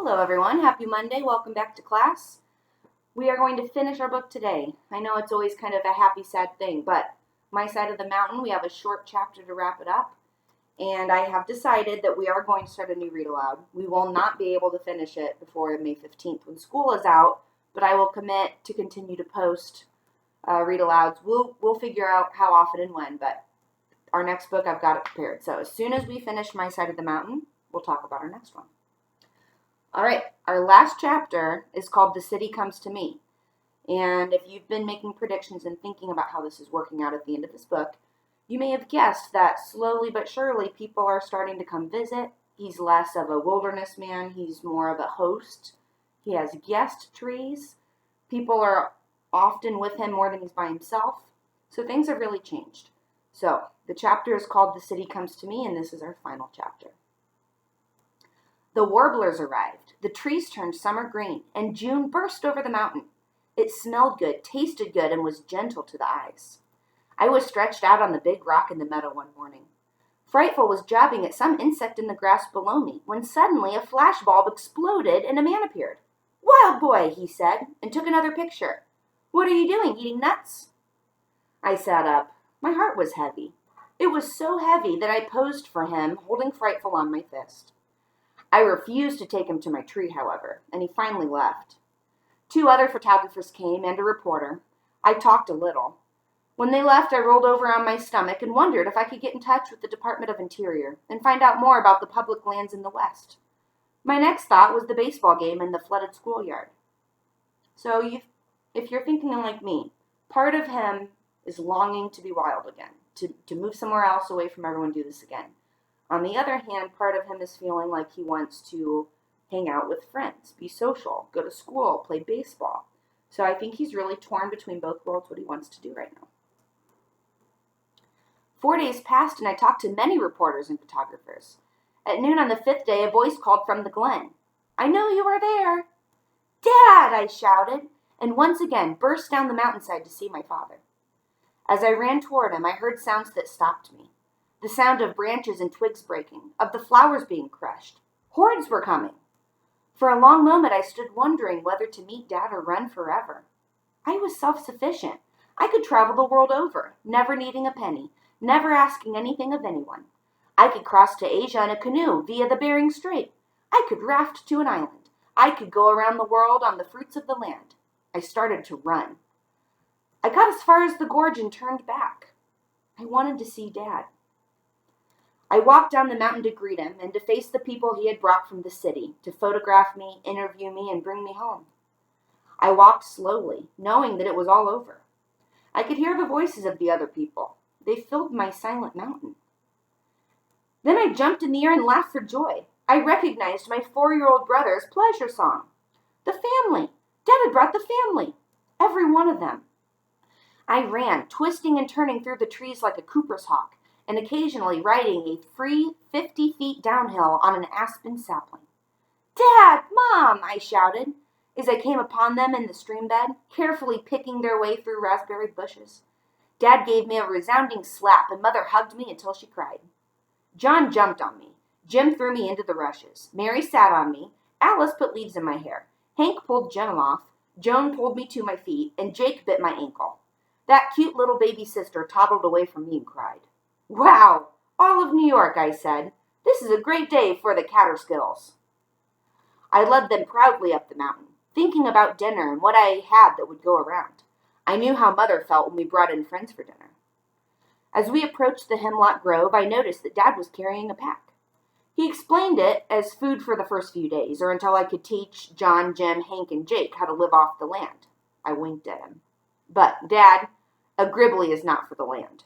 Hello everyone, happy Monday, welcome back to class. We are going to finish our book today. I know it's always kind of a happy, sad thing, but My Side of the Mountain, we have a short chapter to wrap it up, and I have decided that we are going to start a new read aloud. We will not be able to finish it before May 15th when school is out, but I will commit to continue to post read alouds. We'll figure out how often and when, but our next book, I've got it prepared. So as soon as we finish My Side of the Mountain, we'll talk about our next one. All right, our last chapter is called The City Comes to Me. And if you've been making predictions and thinking about how this is working out at the end of this book, you may have guessed that slowly but surely people are starting to come visit. He's less of a wilderness man. He's more of a host. He has guest trees. People are often with him more than he's by himself. So things have really changed. So the chapter is called The City Comes to Me, and this is our final chapter. The warblers arrived, the trees turned summer green, and June burst over the mountain. It smelled good, tasted good, and was gentle to the eyes. I was stretched out on the big rock in the meadow one morning. Frightful was jabbing at some insect in the grass below me, when suddenly a flash bulb exploded and a man appeared. "Wild boy," he said, and took another picture. "What are you doing, eating nuts?" I sat up. My heart was heavy. It was so heavy that I posed for him, holding Frightful on my fist. I refused to take him to my tree, however, and he finally left. 2 other photographers came and a reporter. I talked a little. When they left, I rolled over on my stomach and wondered if I could get in touch with the Department of Interior and find out more about the public lands in the West. My next thought was the baseball game in the flooded schoolyard. So if you're thinking like me, part of him is longing to be wild again, to move somewhere else away from everyone, do this again. On the other hand, part of him is feeling like he wants to hang out with friends, be social, go to school, play baseball. So I think he's really torn between both worlds, what he wants to do right now. 4 days passed, and I talked to many reporters and photographers. At noon on the 5th day, a voice called from the glen. "I know you are there." "Dad!" I shouted, and once again burst down the mountainside to see my father. As I ran toward him, I heard sounds that stopped me. The sound of branches and twigs breaking, of the flowers being crushed. Hordes were coming. For a long moment I stood wondering whether to meet Dad or run forever. I was self-sufficient. I could travel the world over, never needing a penny, never asking anything of anyone. I could cross to Asia in a canoe via the Bering Strait. I could raft to an island. I could go around the world on the fruits of the land. I started to run. I got as far as the gorge and turned back. I wanted to see Dad. I walked down the mountain to greet him and to face the people he had brought from the city, to photograph me, interview me, and bring me home. I walked slowly, knowing that it was all over. I could hear the voices of the other people. They filled my silent mountain. Then I jumped in the air and laughed for joy. I recognized my 4-year-old brother's pleasure song. The family! Dad had brought the family! Every one of them. I ran, twisting and turning through the trees like a Cooper's hawk, and occasionally riding a free 50 feet downhill on an aspen sapling. "Dad! Mom!" I shouted, as I came upon them in the stream bed, carefully picking their way through raspberry bushes. Dad gave me a resounding slap, and Mother hugged me until she cried. John jumped on me. Jim threw me into the rushes. Mary sat on me. Alice put leaves in my hair. Hank pulled Jim off. Joan pulled me to my feet, and Jake bit my ankle. That cute little baby sister toddled away from me and cried. "Wow! All of New York," I said. "This is a great day for the Catterskills." I led them proudly up the mountain, thinking about dinner and what I had that would go around. I knew how Mother felt when we brought in friends for dinner. As we approached the hemlock grove, I noticed that Dad was carrying a pack. He explained it as food for the first few days, or until I could teach John, Jim, Hank, and Jake how to live off the land. I winked at him. "But, Dad, a Gribbly is not for the land."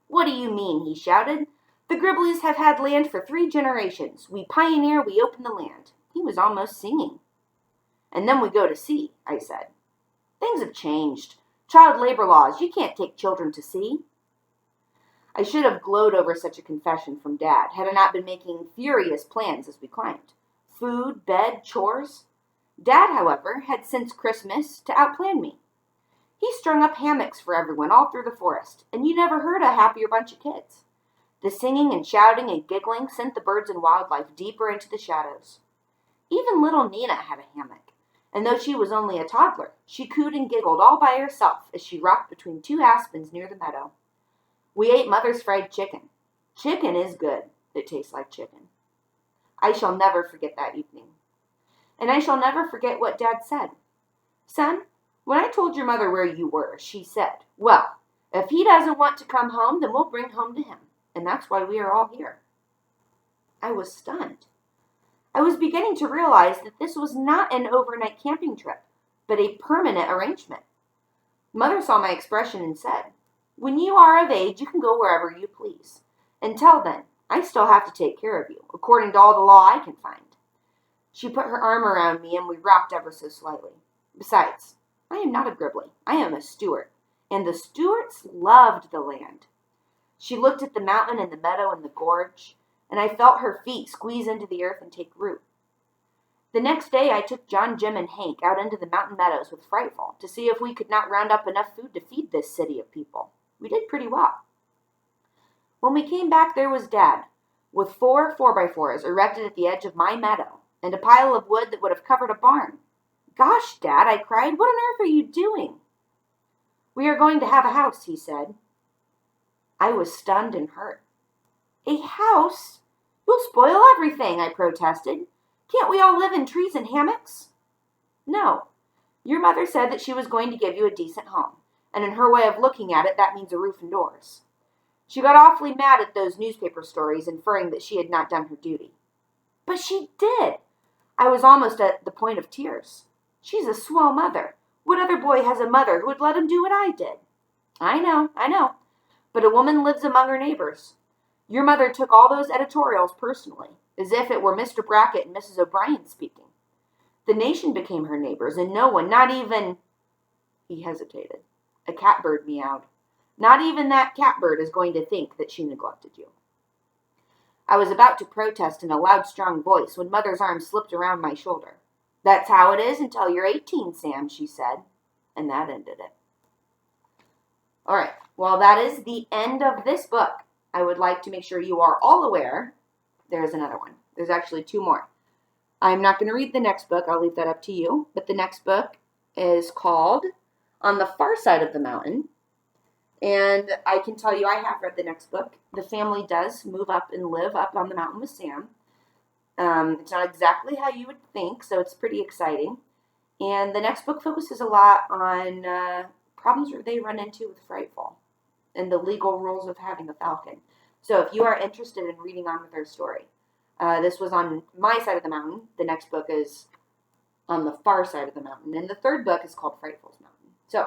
"What do you mean?" he shouted. "The Gribblies have had land for 3 generations. We pioneer, we open the land." He was almost singing. "And then we go to sea," I said. "Things have changed. Child labor laws, you can't take children to sea." I should have glowed over such a confession from Dad, had I not been making furious plans as we climbed. Food, bed, chores. Dad, however, had since Christmas to outplan me. He strung up hammocks for everyone all through the forest, and you never heard a happier bunch of kids. The singing and shouting and giggling sent the birds and wildlife deeper into the shadows. Even little Nina had a hammock, and though she was only a toddler, she cooed and giggled all by herself as she rocked between two aspens near the meadow. We ate Mother's fried chicken. Chicken is good. It tastes like chicken. I shall never forget that evening. And I shall never forget what Dad said. Son, when I told your mother where you were, she said, well, if he doesn't want to come home, then we'll bring home to him. And that's why we are all here. I was stunned. I was beginning to realize that this was not an overnight camping trip, but a permanent arrangement. Mother saw my expression and said, when you are of age, you can go wherever you please. Until then, I still have to take care of you, according to all the law I can find. She put her arm around me and we rocked ever so slightly. Besides, I am not a Gribbly. I am a Stewart, and the Stewarts loved the land. She looked at the mountain and the meadow and the gorge, and I felt her feet squeeze into the earth and take root. The next day I took John, Jim, and Hank out into the mountain meadows with Frightful to see if we could not round up enough food to feed this city of people. We did pretty well. When we came back, there was Dad, with 4 4x4s erected at the edge of my meadow, and a pile of wood that would have covered a barn. Gosh, Dad, I cried, what on earth are you doing? We are going to have a house, he said. I was stunned and hurt. A house? You'll spoil everything, I protested. Can't we all live in trees and hammocks? No. Your mother said that she was going to give you a decent home, and in her way of looking at it, that means a roof and doors. She got awfully mad at those newspaper stories, inferring that she had not done her duty. But she did. I was almost at the point of tears. She's a swell mother. What other boy has a mother who would let him do what I did? I know. But a woman lives among her neighbors. Your mother took all those editorials personally, as if it were Mr. Brackett and Mrs. O'Brien speaking. The nation became her neighbors, and no one, not even... He hesitated. A catbird meowed. Not even that catbird is going to think that she neglected you. I was about to protest in a loud, strong voice when Mother's arm slipped around my shoulder. That's how it is until you're 18, Sam, she said. And that ended it. All right, well, that is the end of this book. I would like to make sure you are all aware. There's another one. There's actually 2 more. I'm not going to read the next book. I'll leave that up to you. But the next book is called On the Far Side of the Mountain. And I can tell you I have read the next book. The family does move up and live up on the mountain with Sam. It's not exactly how you would think, so it's pretty exciting. And the next book focuses a lot on problems they run into with Frightful and the legal rules of having a falcon. So if you are interested in reading on with their story, this was on my side of the mountain. The next book is on the far side of the mountain. And the third book is called Frightful's Mountain. So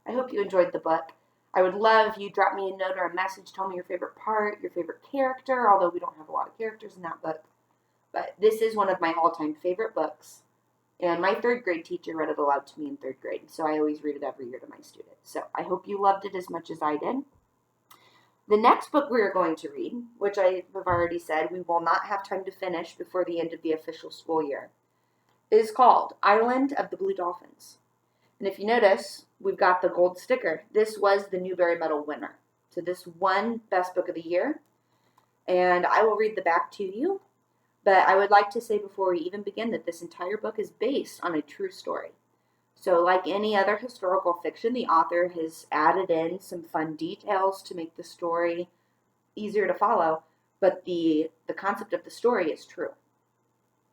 I hope you enjoyed the book. I would love if you drop me a note or a message. Tell me your favorite part, your favorite character, although we don't have a lot of characters in that book. But this is one of my all-time favorite books. And my 3rd grade teacher read it aloud to me in 3rd grade. So I always read it every year to my students. So I hope you loved it as much as I did. The next book we are going to read, which I have already said we will not have time to finish before the end of the official school year, is called Island of the Blue Dolphins. And if you notice, we've got the gold sticker. This was the Newbery Medal winner. So this won Best Book of the Year. And I will read the back to you. But I would like to say before we even begin that this entire book is based on a true story. So like any other historical fiction, the author has added in some fun details to make the story easier to follow. But the concept of the story is true.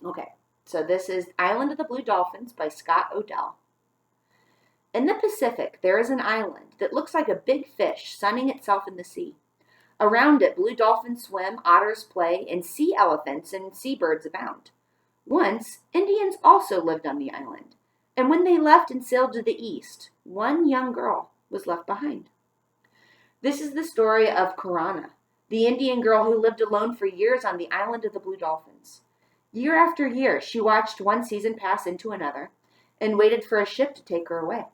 Okay, so this is Island of the Blue Dolphins by Scott Odell. In the Pacific, there is an island that looks like a big fish sunning itself in the sea. Around it, blue dolphins swim, otters play, and sea elephants and seabirds abound. Once, Indians also lived on the island, and when they left and sailed to the east, one young girl was left behind. This is the story of Corona, the Indian girl who lived alone for years on the island of the Blue Dolphins. Year after year, she watched one season pass into another and waited for a ship to take her away.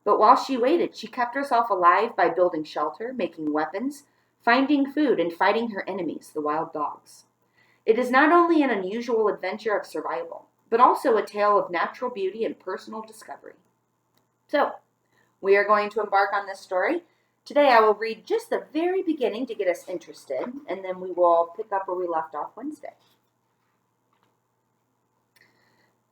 But while she waited, she kept herself alive by building shelter, making weapons, finding food, and fighting her enemies, the wild dogs. It is not only an unusual adventure of survival, but also a tale of natural beauty and personal discovery. So, we are going to embark on this story. Today I will read just the very beginning to get us interested, and then we will pick up where we left off Wednesday.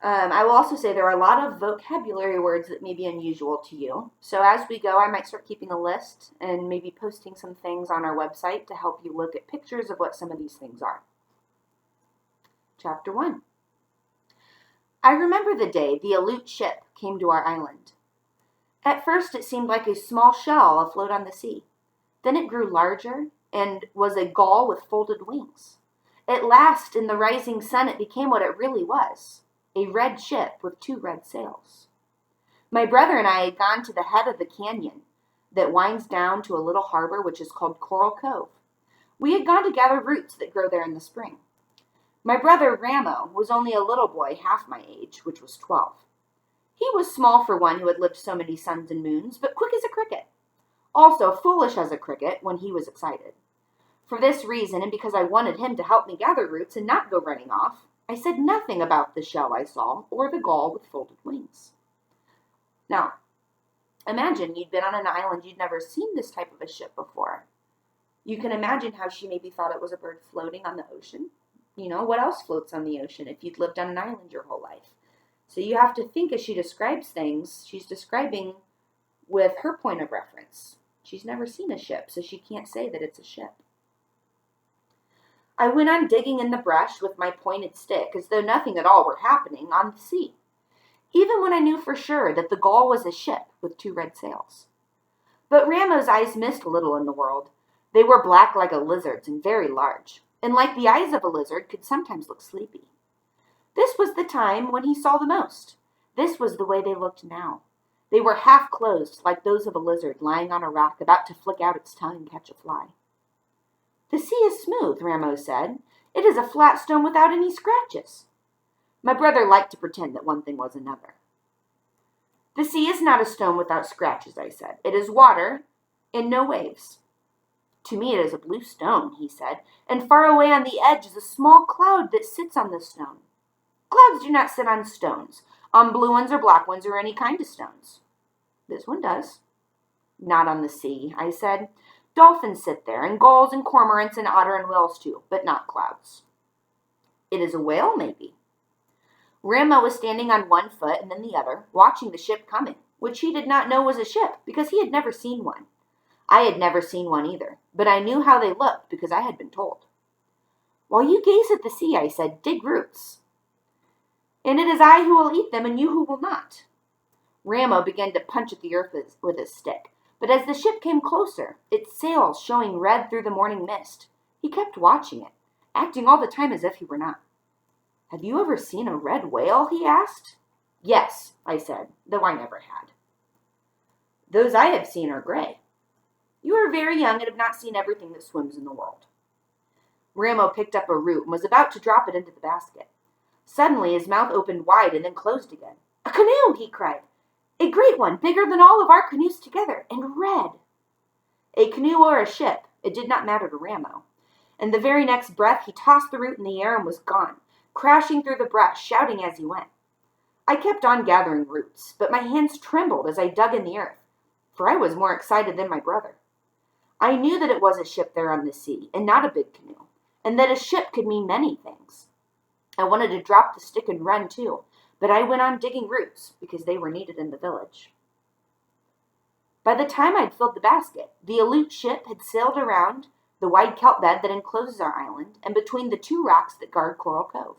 I will also say there are a lot of vocabulary words that may be unusual to you. So as we go, I might start keeping a list and maybe posting some things on our website to help you look at pictures of what some of these things are. Chapter 1. I remember the day the Aleut ship came to our island. At first it seemed like a small shell afloat on the sea. Then it grew larger and was a gull with folded wings. At last, in the rising sun, it became what it really was, a red ship with 2 red sails. My brother and I had gone to the head of the canyon that winds down to a little harbor which is called Coral Cove. We had gone to gather roots that grow there in the spring. My brother Ramo was only a little boy, half my age, which was 12. He was small for one who had lived so many suns and moons, but quick as a cricket. Also foolish as a cricket when he was excited. For this reason, and because I wanted him to help me gather roots and not go running off, I said nothing about the shell I saw or the gull with folded wings. Now, imagine you'd been on an island you'd never seen this type of a ship before. You can imagine how she maybe thought it was a bird floating on the ocean. You know, what else floats on the ocean if you'd lived on an island your whole life? So you have to think as she describes things, she's describing with her point of reference. She's never seen a ship, so she can't say that it's a ship. I went on digging in the brush with my pointed stick as though nothing at all were happening on the sea, even when I knew for sure that the gull was a ship with 2 red sails. But Ramo's eyes missed little in the world. They were black like a lizard's and very large, and like the eyes of a lizard could sometimes look sleepy. This was the time when he saw the most. This was the way they looked now. They were half closed, like those of a lizard lying on a rock about to flick out its tongue and catch a fly. The sea is smooth, Ramo said. It is a flat stone without any scratches. My brother liked to pretend that one thing was another. The sea is not a stone without scratches, I said. It is water and no waves. To me it is a blue stone, he said, and far away on the edge is a small cloud that sits on the stone. Clouds do not sit on stones, on blue ones or black ones or any kind of stones. This one does. Not on the sea, I said. Dolphins sit there, and gulls and cormorants and otter and whales too, but not clouds. It is a whale, maybe. Ramo was standing on one foot and then the other, watching the ship coming, which he did not know was a ship because he had never seen one. I had never seen one either, but I knew how they looked because I had been told. While you gaze at the sea, I said, dig roots. And it is I who will eat them and you who will not. Ramo began to punch at the earth with his stick. But as the ship came closer, its sails showing red through the morning mist, he kept watching it, acting all the time as if he were not. Have you ever seen a red whale? He asked. Yes, I said, though I never had. Those I have seen are gray. You are very young and have not seen everything that swims in the world. Ramo picked up a root and was about to drop it into the basket. Suddenly his mouth opened wide and then closed again. A canoe, he cried. A great one, bigger than all of our canoes together, and red. A canoe or a ship, it did not matter to Ramo. And the very next breath he tossed the root in the air and was gone, crashing through the brush, shouting as he went. I kept on gathering roots, but my hands trembled as I dug in the earth, for I was more excited than my brother. I knew that it was a ship there on the sea, and not a big canoe, and that a ship could mean many things. I wanted to drop the stick and run too, but I went on digging roots because they were needed in the village. By the time I'd filled the basket, the Aleut ship had sailed around the wide kelp bed that encloses our island and between the 2 rocks that guard Coral Cove.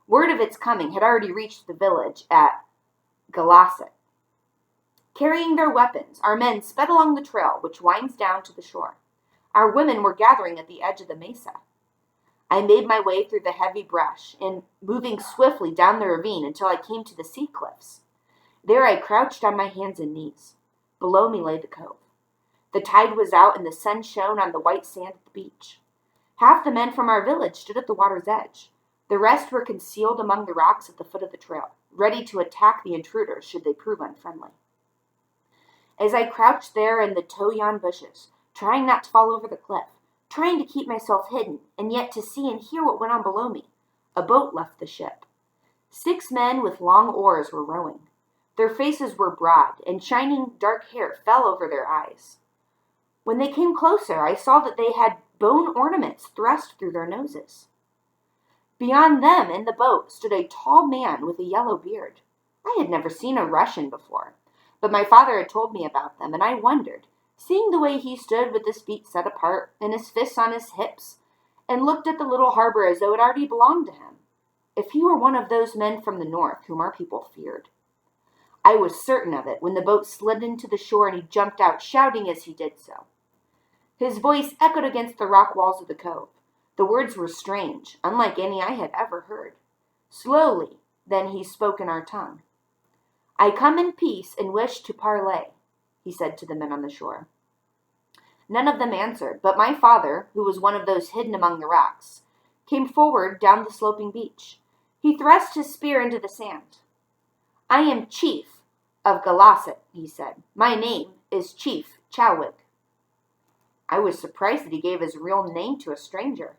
Word of its coming had already reached the village at Galasset. Carrying their weapons, our men sped along the trail which winds down to the shore. Our women were gathering at the edge of the mesa. I made my way through the heavy brush and moving swiftly down the ravine until I came to the sea cliffs. There I crouched on my hands and knees. Below me lay the cove. The tide was out and the sun shone on the white sand at the beach. Half the men from our village stood at the water's edge. The rest were concealed among the rocks at the foot of the trail, ready to attack the intruders should they prove unfriendly. As I crouched there in the toyon bushes, trying not to fall over the cliff, trying to keep myself hidden, and yet to see and hear what went on below me, a boat left the ship. 6 men with long oars were rowing. Their faces were broad, and shining dark hair fell over their eyes. When they came closer, I saw that they had bone ornaments thrust through their noses. Beyond them, in the boat, stood a tall man with a yellow beard. I had never seen a Russian before, but my father had told me about them, and I wondered, seeing the way he stood with his feet set apart and his fists on his hips, and looked at the little harbor as though it already belonged to him, if he were one of those men from the north whom our people feared. I was certain of it when the boat slid into the shore and he jumped out, shouting as he did so. His voice echoed against the rock walls of the cove. The words were strange, unlike any I had ever heard. Slowly, then he spoke in our tongue. "I come in peace and wish to parley," he said to the men on the shore. None of them answered, but my father, who was one of those hidden among the rocks, came forward down the sloping beach. He thrust his spear into the sand. "I am Chief of Galasset," he said. "My name is Chief Chowig." I was surprised that he gave his real name to a stranger.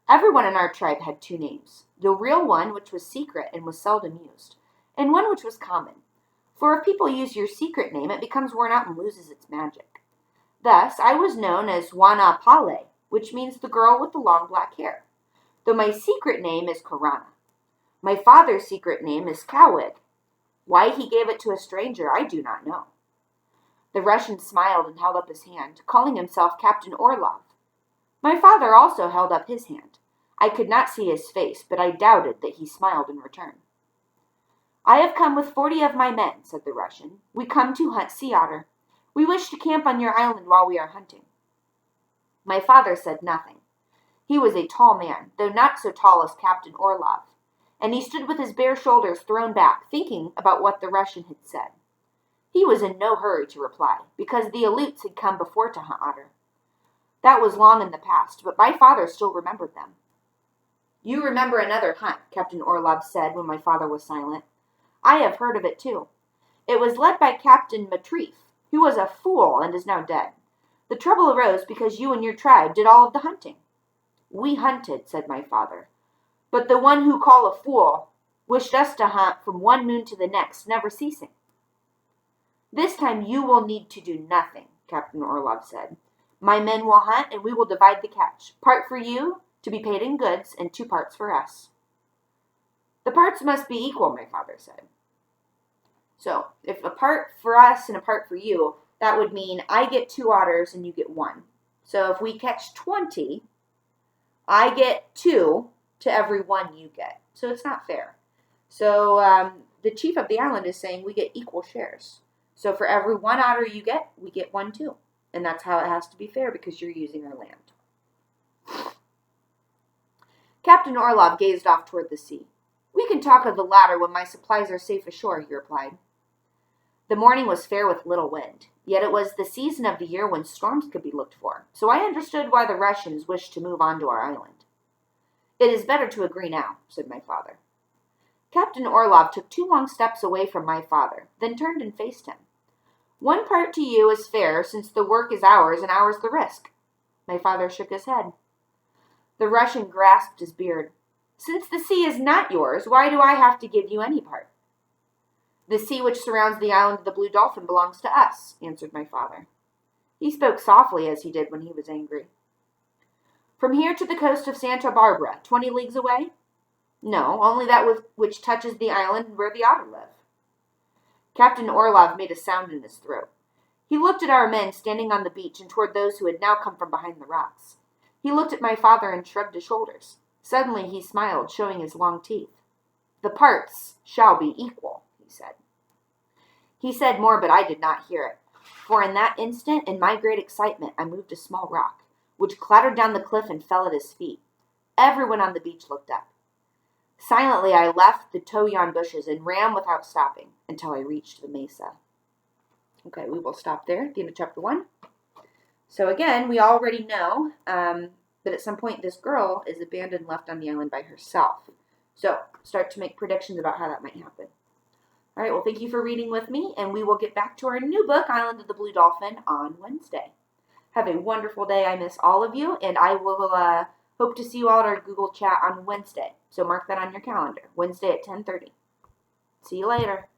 Everyone in our tribe had two names, the real one, which was secret and was seldom used, and one which was common. For if people use your secret name, it becomes worn out and loses its magic. Thus, I was known as Wana Pale, which means the girl with the long black hair, though my secret name is Korana. My father's secret name is Kowig. Why he gave it to a stranger, I do not know. The Russian smiled and held up his hand, calling himself Captain Orlov. My father also held up his hand. I could not see his face, but I doubted that he smiled in return. "I have come with 40 of my men," said the Russian. "We come to hunt sea otter. We wish to camp on your island while we are hunting." My father said nothing. He was a tall man, though not so tall as Captain Orlov, and he stood with his bare shoulders thrown back, thinking about what the Russian had said. He was in no hurry to reply, because the Aleuts had come before to hunt otter. That was long in the past, but my father still remembered them. "You remember another hunt," Captain Orlov said when my father was silent. "I have heard of it too. It was led by Captain Matrief, who was a fool and is now dead. The trouble arose because you and your tribe did all of the hunting." "We hunted," said my father, "but the one who call a fool wished us to hunt from one moon to the next, never ceasing." "This time you will need to do nothing," Captain Orlov said. "My men will hunt, and we will divide the catch. Part for you, to be paid in goods, and 2 parts for us." "The parts must be equal," my father said. "So, if a part for us and a part for you, that would mean I get 2 otters and you get 1. So if we catch 20, I get 2 to every 1 you get. So it's not fair." So the chief of the island is saying we get equal shares. So for every 1 otter you get, we get 1 too. And that's how it has to be fair because you're using our land. Captain Orlov gazed off toward the sea. "We can talk of the latter when my supplies are safe ashore," he replied. The morning was fair with little wind, yet it was the season of the year when storms could be looked for, so I understood why the Russians wished to move on to our island. "It is better to agree now," said my father. Captain Orlov took 2 long steps away from my father, then turned and faced him. "1 part to you is fair, since the work is ours and ours the risk." My father shook his head. The Russian grasped his beard. "Since the sea is not yours, why do I have to give you any part?" "The sea which surrounds the island of the Blue Dolphin belongs to us," answered my father. He spoke softly as he did when he was angry. "From here to the coast of Santa Barbara, 20 leagues away?" "No, only that which touches the island where the otter live." Captain Orlov made a sound in his throat. He looked at our men standing on the beach and toward those who had now come from behind the rocks. He looked at my father and shrugged his shoulders. Suddenly he smiled, showing his long teeth. "The parts shall be equal," he said. He said more, but I did not hear it, for in that instant, in my great excitement, I moved a small rock, which clattered down the cliff and fell at his feet. Everyone on the beach looked up. Silently, I left the toyon bushes and ran without stopping until I reached the mesa. Okay, we will stop there at the end of chapter 1. So again, we already know that at some point this girl is abandoned and left on the island by herself. So start to make predictions about how that might happen. All right, well, thank you for reading with me, and we will get back to our new book, Island of the Blue Dolphin, on Wednesday. Have a wonderful day. I miss all of you, and I will hope to see you all at our Google chat on Wednesday. So mark that on your calendar, Wednesday at 10:30. See you later.